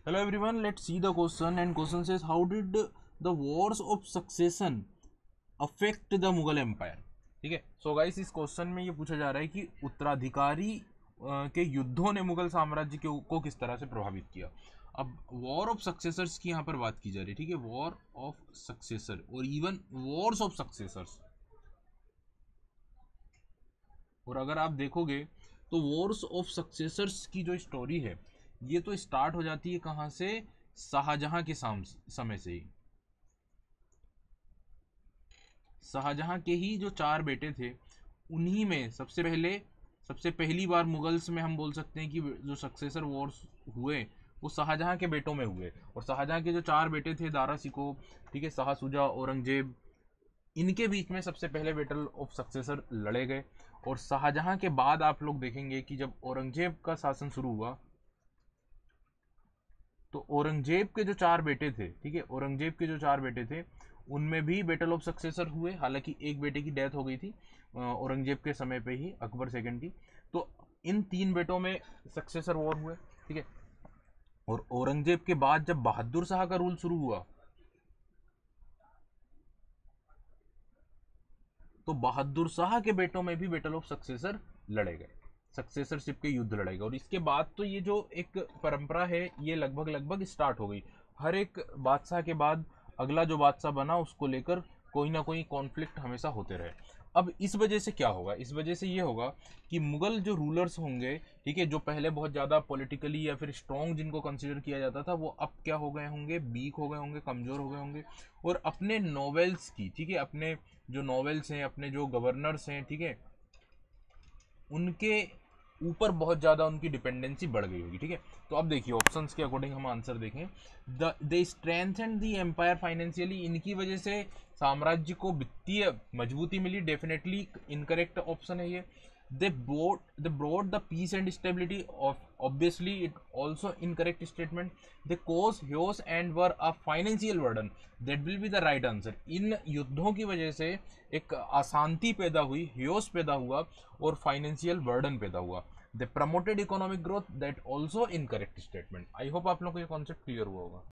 Hello everyone, let's see the question, and question says how did the wars of succession affect the Mughal empire। ठीक है, so guys इस question में ये पूछा जा रहा है कि उत्तराधिकारी के युद्धों ने मुगल साम्राज्य को किस तरह से प्रभावित किया। अब वॉर ऑफ सक्सेसर्स की यहाँ पर बात की जा रही है। ठीक है, वॉर ऑफ सक्सेसर और इवन वॉर्स ऑफ सक्सेसर्स। और अगर आप देखोगे तो वॉर्स ऑफ सक्सेसर्स की जो स्टोरी है ये तो स्टार्ट हो जाती है कहाँ से, शाहजहां के समय से ही। शाहजहां के ही जो 4 बेटे थे उन्हीं में सबसे पहली बार मुगल्स में हम बोल सकते हैं कि जो सक्सेसर वॉर्स हुए वो शाहजहां के बेटों में हुए। और शाहजहां के जो 4 बेटे थे, दारा शिकोह, ठीक है, शाह शुजा, औरंगजेब, इनके बीच में सबसे पहले बैटल ऑफ सक्सेसर लड़े गए। और शाहजहां के बाद आप लोग देखेंगे कि जब औरंगजेब का शासन शुरू हुआ तो औरंगजेब के जो 4 बेटे थे, ठीक है, औरंगजेब के जो 4 बेटे थे उनमें भी बैटल ऑफ सक्सेसर हुए। हालांकि एक बेटे की डेथ हो गई थी औरंगजेब के समय पे ही, अकबर सेकंड की। तो इन 3 बेटों में सक्सेसर वॉर हुए। ठीक है, और औरंगजेब के बाद जब बहादुर शाह का रूल शुरू हुआ तो बहादुर शाह के बेटों में भी बैटल ऑफ सक्सेसर लड़े गए, सक्सेसरशिप के युद्ध लड़े गए। और इसके बाद तो ये जो एक परंपरा है ये लगभग लगभग स्टार्ट हो गई। हर एक बादशाह के बाद अगला जो बादशाह बना उसको लेकर कोई ना कोई कॉन्फ्लिक्ट हमेशा होते रहे। अब इस वजह से क्या होगा, इस वजह से ये होगा कि मुगल जो रूलर्स होंगे, ठीक है, जो पहले बहुत ज़्यादा पॉलिटिकली या फिर स्ट्रॉन्ग जिनको कंसिडर किया जाता था, वो अब क्या हो गए होंगे, वीक हो गए होंगे, कमज़ोर हो गए होंगे। और अपने नॉवेल्स की, ठीक है, अपने जो नॉवेल्स हैं, अपने जो गवर्नर्स हैं, ठीक है, उनके ऊपर बहुत ज़्यादा उनकी डिपेंडेंसी बढ़ गई होगी। ठीक है, तो अब देखिए ऑप्शंस के अकॉर्डिंग हम आंसर देखें। The strengthened the empire financially, इनकी वजह से साम्राज्य को वित्तीय मजबूती मिली, डेफिनेटली इनकरेक्ट ऑप्शन है ये। They brought the peace and stability of, obviously it also incorrect statement. They caused chaos and were a financial burden, that will be the right answer. इन युद्धों की वजह से एक अशांति पैदा हुई, chaos पैदा हुआ और फाइनेंशियल बर्डन पैदा हुआ। They promoted economic growth, that also incorrect statement. I hope आप लोग को ये कॉन्सेप्ट क्लियर हुआ होगा।